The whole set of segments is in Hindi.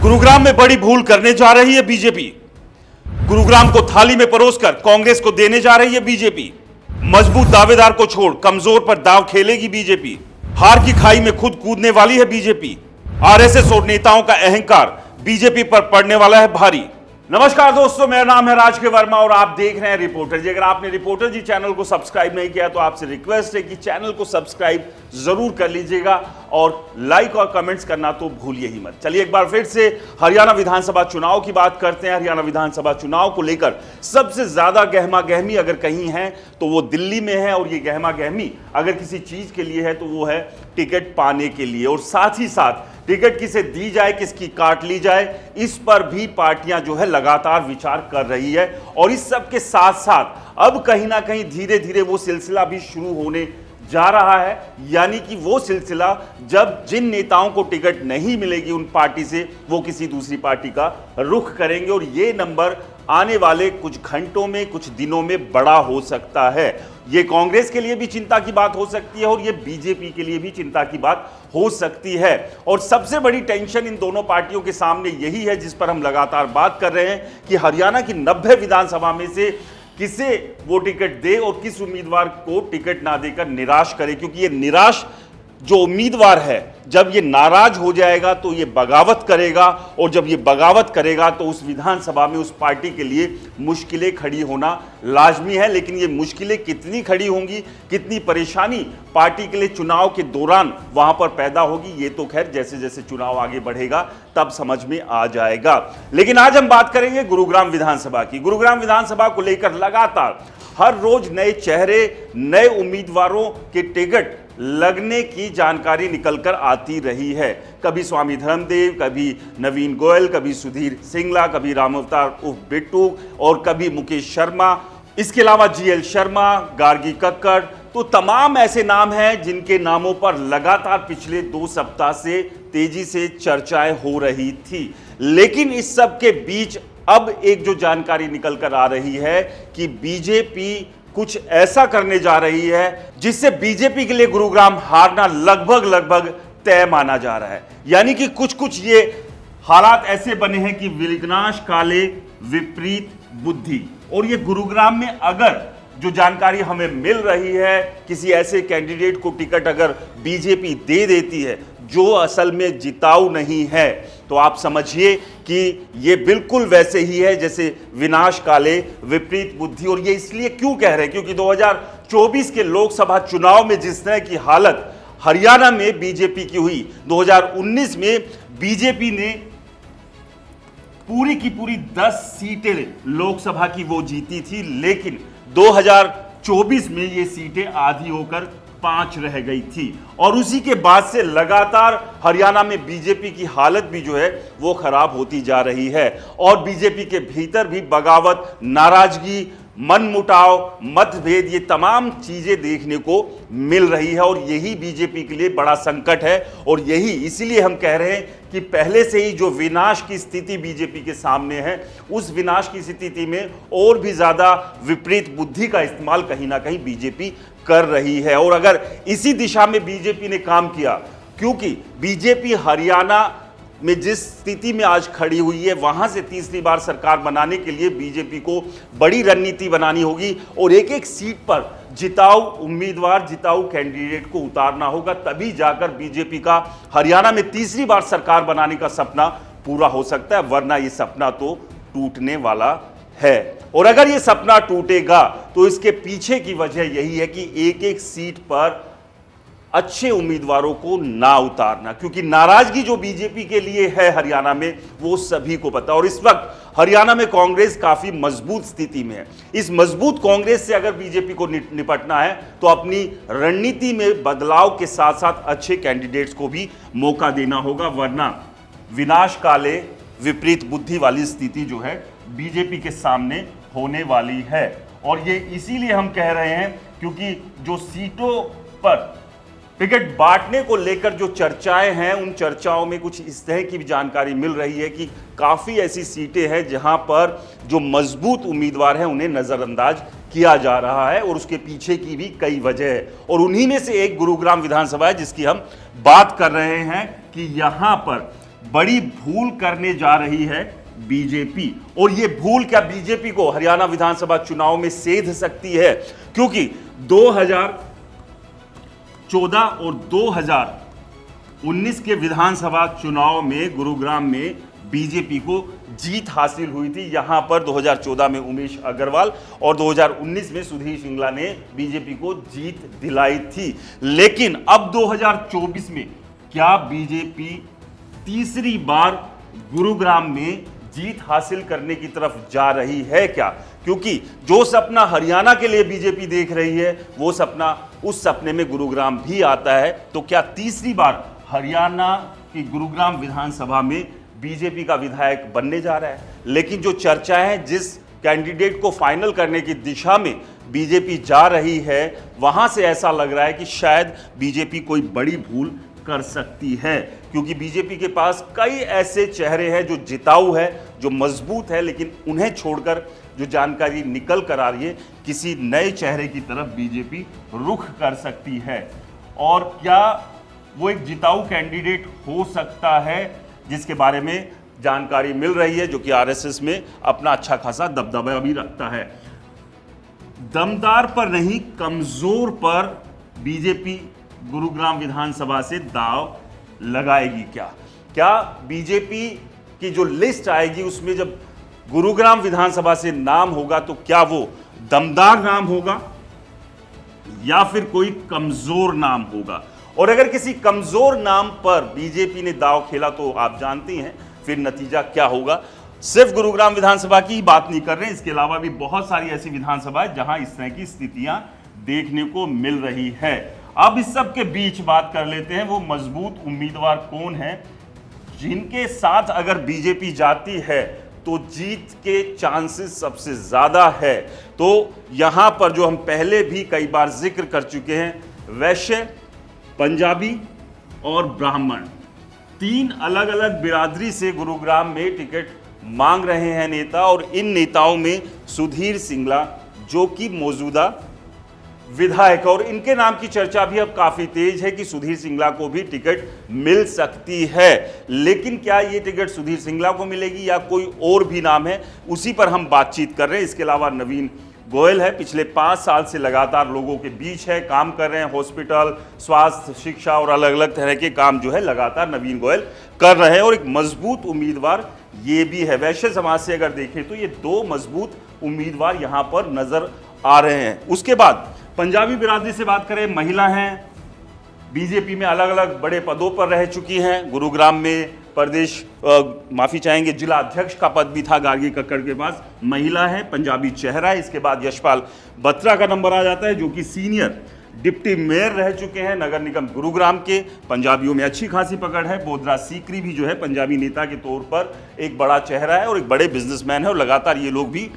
गुरुग्राम में बड़ी भूल करने जा रही है बीजेपी। गुरुग्राम को थाली में परोसकर कांग्रेस को देने जा रही है बीजेपी। मजबूत दावेदार को छोड़ कमजोर पर दांव खेलेगी बीजेपी। हार की खाई में खुद कूदने वाली है बीजेपी। आरएसएस और नेताओं का अहंकार बीजेपी पर पड़ने वाला है भारी। नमस्कार दोस्तों, मेरा नाम है राज के वर्मा और आप देख रहे हैं रिपोर्टर जी। अगर आपने रिपोर्टर जी चैनल को सब्सक्राइब नहीं किया तो आपसे रिक्वेस्ट है कि चैनल को सब्सक्राइब जरूर कर लीजिएगा और लाइक और कमेंट्स करना तो भूलिए ही मत। चलिए एक बार फिर से हरियाणा विधानसभा चुनाव की बात करते हैं। हरियाणा विधानसभा चुनाव को लेकर सबसे ज्यादा गहमा गहमी अगर कहीं है तो वो दिल्ली में है, और ये गहमा गहमी अगर किसी चीज के लिए है तो वो है टिकट पाने के लिए। और साथ ही साथ टिकट किसे दी जाए, किसकी काट ली जाए, इस पर भी पार्टियां जो है लगातार विचार कर रही है। और इस सब के साथ साथ अब कहीं ना कहीं धीरे धीरे वो सिलसिला भी शुरू होने जा रहा है, यानी कि वो सिलसिला जब जिन नेताओं को टिकट नहीं मिलेगी उन पार्टी से वो किसी दूसरी पार्टी का रुख करेंगे। और ये नंबर आने वाले कुछ घंटों में, कुछ दिनों में बड़ा हो सकता है। ये कांग्रेस के लिए भी चिंता की बात हो सकती है और ये बीजेपी के लिए भी चिंता की बात हो सकती है। और सबसे बड़ी टेंशन इन दोनों पार्टियों के सामने यही है जिस पर हम लगातार बात कर रहे हैं कि हरियाणा की 90 विधानसभा में से किसे वो टिकट दे और किस उम्मीदवार को टिकट ना देकर निराश करे। क्योंकि ये निराश जो उम्मीदवार है, जब ये नाराज हो जाएगा तो ये बगावत करेगा, और जब ये बगावत करेगा तो उस विधानसभा में उस पार्टी के लिए मुश्किलें खड़ी होना लाजमी है। लेकिन ये मुश्किलें कितनी खड़ी होंगी, कितनी परेशानी पार्टी के लिए चुनाव के दौरान वहां पर पैदा होगी, ये तो खैर जैसे जैसे चुनाव आगे बढ़ेगा तब समझ में आ जाएगा। लेकिन आज हम बात करेंगे गुरुग्राम विधानसभा की। गुरुग्राम विधानसभा को लेकर लगातार हर रोज नए चेहरे, नए उम्मीदवारों के टिकट लगने की जानकारी निकलकर आती रही है। कभी स्वामी धर्मदेव, कभी नवीन गोयल, कभी सुधीर सिंगला, कभी रामअवतार उर्फ बिट्टू और कभी मुकेश शर्मा, इसके अलावा जीएल शर्मा, गार्गी कक्कड़, तो तमाम ऐसे नाम हैं जिनके नामों पर लगातार पिछले 2 सप्ताह से तेजी से चर्चाएं हो रही थी। लेकिन इस सब के बीच अब एक जो जानकारी निकल कर आ रही है कि बीजेपी कुछ ऐसा करने जा रही है जिससे बीजेपी के लिए गुरुग्राम हारना लगभग तय माना जा रहा है। यानी कि कुछ ये हालात ऐसे बने हैं कि विनाश काले विपरीत बुद्धि। और ये गुरुग्राम में अगर जो जानकारी हमें मिल रही है, किसी ऐसे कैंडिडेट को टिकट अगर बीजेपी दे देती है जो असल में जिताऊ नहीं है, तो आप समझिए कि ये बिल्कुल वैसे ही है जैसे विनाश काले विपरीत बुद्धि। और ये इसलिए क्यों कह रहे हैं क्योंकि 2024 के लोकसभा चुनाव में जिस तरह की हालत हरियाणा में बीजेपी की हुई, 2019 में बीजेपी ने पूरी की पूरी 10 सीटें लोकसभा की वो जीती थी, लेकिन 2024 में ये सीटें आधी होकर 5 रह गई थी। और उसी के बाद से लगातार हरियाणा में बीजेपी की हालत भी जो है वो खराब होती जा रही है। और बीजेपी के भीतर भी बगावत, नाराजगी, मनमुटाव, मतभेद, ये तमाम चीजें देखने को मिल रही है। और यही बीजेपी के लिए बड़ा संकट है। और यही इसीलिए हम कह रहे हैं कि पहले से ही जो विनाश की स्थिति बीजेपी के सामने है, उस विनाश की स्थिति में और भी ज्यादा विपरीत बुद्धि का इस्तेमाल कहीं ना कहीं बीजेपी कर रही है। और अगर इसी दिशा में बीजेपी ने काम किया, क्योंकि बीजेपी हरियाणा में जिस स्थिति में आज खड़ी हुई है, वहां से तीसरी बार सरकार बनाने के लिए बीजेपी को बड़ी रणनीति बनानी होगी और एक एक सीट पर जिताऊ उम्मीदवार, जिताऊ कैंडिडेट को उतारना होगा। तभी जाकर बीजेपी का हरियाणा में तीसरी बार सरकार बनाने का सपना पूरा हो सकता है, वरना ये सपना तो टूटने वाला है। और अगर ये सपना टूटेगा तो इसके पीछे की वजह यही है कि एक एक सीट पर अच्छे उम्मीदवारों को ना उतारना, क्योंकि नाराजगी जो बीजेपी के लिए है हरियाणा में वो सभी को पता। और इस वक्त हरियाणा में कांग्रेस काफी मजबूत स्थिति में है। इस मजबूत कांग्रेस से अगर बीजेपी को निपटना है तो अपनी रणनीति में बदलाव के साथ साथ अच्छे कैंडिडेट्स को भी मौका देना होगा, वरना विनाश काले विपरीत बुद्धि वाली स्थिति जो है बीजेपी के सामने होने वाली है। और ये इसीलिए हम कह रहे हैं क्योंकि जो सीटों पर टिकट बांटने को लेकर जो चर्चाएं हैं, उन चर्चाओं में कुछ इस तरह की भी जानकारी मिल रही है कि काफी ऐसी सीटें हैं जहां पर जो मजबूत उम्मीदवार हैं उन्हें नजरअंदाज किया जा रहा है। और उसके पीछे की भी कई वजह है, और उन्हीं में से एक गुरुग्राम विधानसभा है जिसकी हम बात कर रहे हैं कि यहां पर बड़ी भूल करने जा रही है बीजेपी। और यह भूल क्या बीजेपी को हरियाणा विधानसभा चुनाव में सेध सकती है, क्योंकि 2014 और 2019 के विधानसभा चुनाव में गुरुग्राम में बीजेपी को जीत हासिल हुई थी। यहां पर 2014 में उमेश अग्रवाल और 2019 में सुधीर सिंगला ने बीजेपी को जीत दिलाई थी। लेकिन अब 2024 में क्या बीजेपी तीसरी बार गुरुग्राम में जीत हासिल करने की तरफ जा रही है क्या? क्योंकि जो सपना हरियाणा के लिए बीजेपी देख रही है, वो सपना उस सपने में गुरुग्राम भी आता है। तो क्या तीसरी बार हरियाणा की गुरुग्राम विधानसभा में बीजेपी का विधायक बनने जा रहा है? लेकिन जो चर्चा है, जिस कैंडिडेट को फाइनल करने की दिशा में बीजेपी जा रही है, वहां से ऐसा लग रहा है कि शायद बीजेपी कोई बड़ी भूल कर सकती है, क्योंकि बीजेपी के पास कई ऐसे चेहरे हैं जो जिताऊ है, जो मजबूत है, लेकिन उन्हें छोड़कर जो जानकारी निकल कर आ रही है, किसी नए चेहरे की तरफ बीजेपी रुख कर सकती है। और क्या वो एक जिताऊ कैंडिडेट हो सकता है, जिसके बारे में जानकारी मिल रही है, जो कि आरएसएस में अपना अच्छा खासा दबदबा भी रखता है। दमदार पर नहीं, कमजोर पर बीजेपी गुरुग्राम विधानसभा से दाव लगाएगी क्या बीजेपी की जो लिस्ट आएगी उसमें जब गुरुग्राम विधानसभा से नाम होगा तो क्या वो दमदार नाम होगा या फिर कोई कमजोर नाम होगा? और अगर किसी कमजोर नाम पर बीजेपी ने दाव खेला तो आप जानती हैं फिर नतीजा क्या होगा। सिर्फ गुरुग्राम विधानसभा की ही बात नहीं कर रहे हैं, इसके अलावा भी बहुत सारी ऐसी विधानसभा है जहां इस तरह की स्थितियां देखने को मिल रही है। अब इस सब के बीच बात कर लेते हैं वो मजबूत उम्मीदवार कौन है जिनके साथ अगर बीजेपी जाती है तो जीत के चांसेस सबसे ज्यादा है। तो यहां पर जो हम पहले भी कई बार जिक्र कर चुके हैं, वैश्य, पंजाबी और ब्राह्मण, तीन अलग अलग बिरादरी से गुरुग्राम में टिकट मांग रहे हैं नेता। और इन नेताओं में सुधीर सिंगला जो कि मौजूदा विधायक, और इनके नाम की चर्चा भी अब काफी तेज है कि सुधीर सिंगला को भी टिकट मिल सकती है। लेकिन क्या ये टिकट सुधीर सिंगला को मिलेगी या कोई और भी नाम है, उसी पर हम बातचीत कर रहे हैं। इसके अलावा नवीन गोयल है, पिछले 5 साल से लगातार लोगों के बीच है, काम कर रहे हैं, हॉस्पिटल, स्वास्थ्य, शिक्षा और अलग अलग तरह के काम जो है लगातार नवीन गोयल कर रहे हैं। और एक मजबूत उम्मीदवार ये भी है। वैश्य समाज से अगर देखें तो ये 2 मजबूत उम्मीदवार यहां पर नजर आ रहे हैं। उसके बाद पंजाबी बिरादरी से बात करें, महिला हैं, बीजेपी में अलग अलग बड़े पदों पर रह चुकी हैं। गुरुग्राम में प्रदेश माफी चाहेंगे जिला अध्यक्ष का पद भी था गार्गी कक्कड़ के पास, महिला है, पंजाबी चेहरा है। इसके बाद यशपाल बत्रा का नंबर आ जाता है जो कि सीनियर डिप्टी मेयर रह चुके हैं नगर निगम गुरुग्राम के। पंजाबियों में अच्छी खासी पकड़ है। बोधरा सीकरी भी जो है पंजाबी नेता के तौर पर एक बड़ा चेहरा है और एक बड़े बिजनेसमैन है, और लगातार ये लोग भी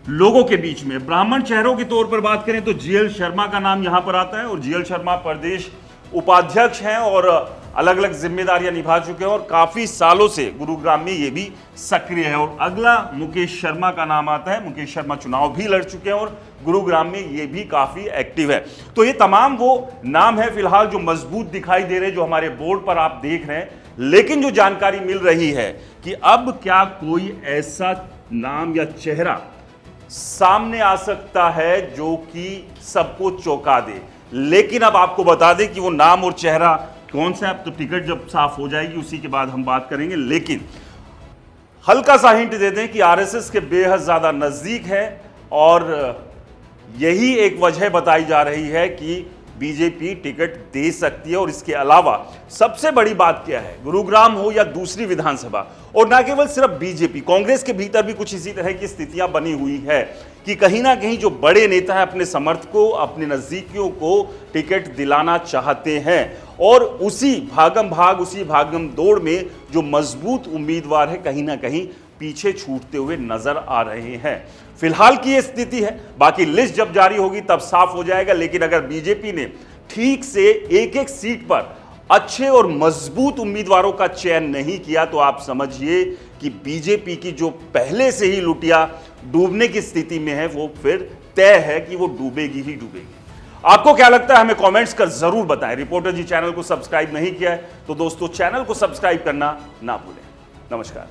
लोगों के बीच में। ब्राह्मण चेहरों के तौर पर बात करें तो जीएल शर्मा का नाम यहां पर आता है, और जीएल शर्मा प्रदेश उपाध्यक्ष हैं और अलग अलग जिम्मेदारियां निभा चुके हैं और काफी सालों से गुरुग्राम में ये भी सक्रिय है। और अगला मुकेश शर्मा का नाम आता है। मुकेश शर्मा चुनाव भी लड़ चुके हैं और गुरुग्राम में ये भी काफी एक्टिव है। तो ये तमाम वो नाम है फिलहाल जो मजबूत दिखाई दे रहे हैं, जो हमारे बोर्ड पर आप देख रहे हैं। लेकिन जो जानकारी मिल रही है कि अब क्या कोई ऐसा नाम या चेहरा सामने आ सकता है जो कि सबको चौंका दे। लेकिन अब आपको बता दें कि वो नाम और चेहरा कौन सा है, अब तो टिकट जब साफ हो जाएगी उसी के बाद हम बात करेंगे। लेकिन हल्का सा हिंट दे दें कि आरएसएस के बेहद ज्यादा नजदीक है और यही एक वजह बताई जा रही है कि बीजेपी टिकट दे सकती है। और इसके अलावा सबसे बड़ी बात क्या है, गुरुग्राम हो या दूसरी विधानसभा, और ना केवल सिर्फ बीजेपी, कांग्रेस के भीतर भी कुछ इसी तरह की स्थितियां बनी हुई है कि कहीं ना कहीं जो बड़े नेता हैं अपने समर्थकों, अपने नजदीकियों को टिकट दिलाना चाहते हैं। और उसी भागम दौड़ में जो मजबूत उम्मीदवार है कहीं ना कहीं पीछे छूटते हुए नजर आ रहे हैं। फिलहाल की यह स्थिति है, बाकी लिस्ट जब जारी होगी तब साफ हो जाएगा। लेकिन अगर बीजेपी ने ठीक से एक एक सीट पर अच्छे और मजबूत उम्मीदवारों का चयन नहीं किया तो आप समझिए कि बीजेपी की जो पहले से ही लुटिया डूबने की स्थिति में है वो फिर तय है कि वो डूबेगी ही डूबेगी। आपको क्या लगता है हमें कमेंट्स कर जरूर बताएं। रिपोर्टर जी चैनल को सब्सक्राइब नहीं किया है तो दोस्तों चैनल को सब्सक्राइब करना ना भूलें। नमस्कार।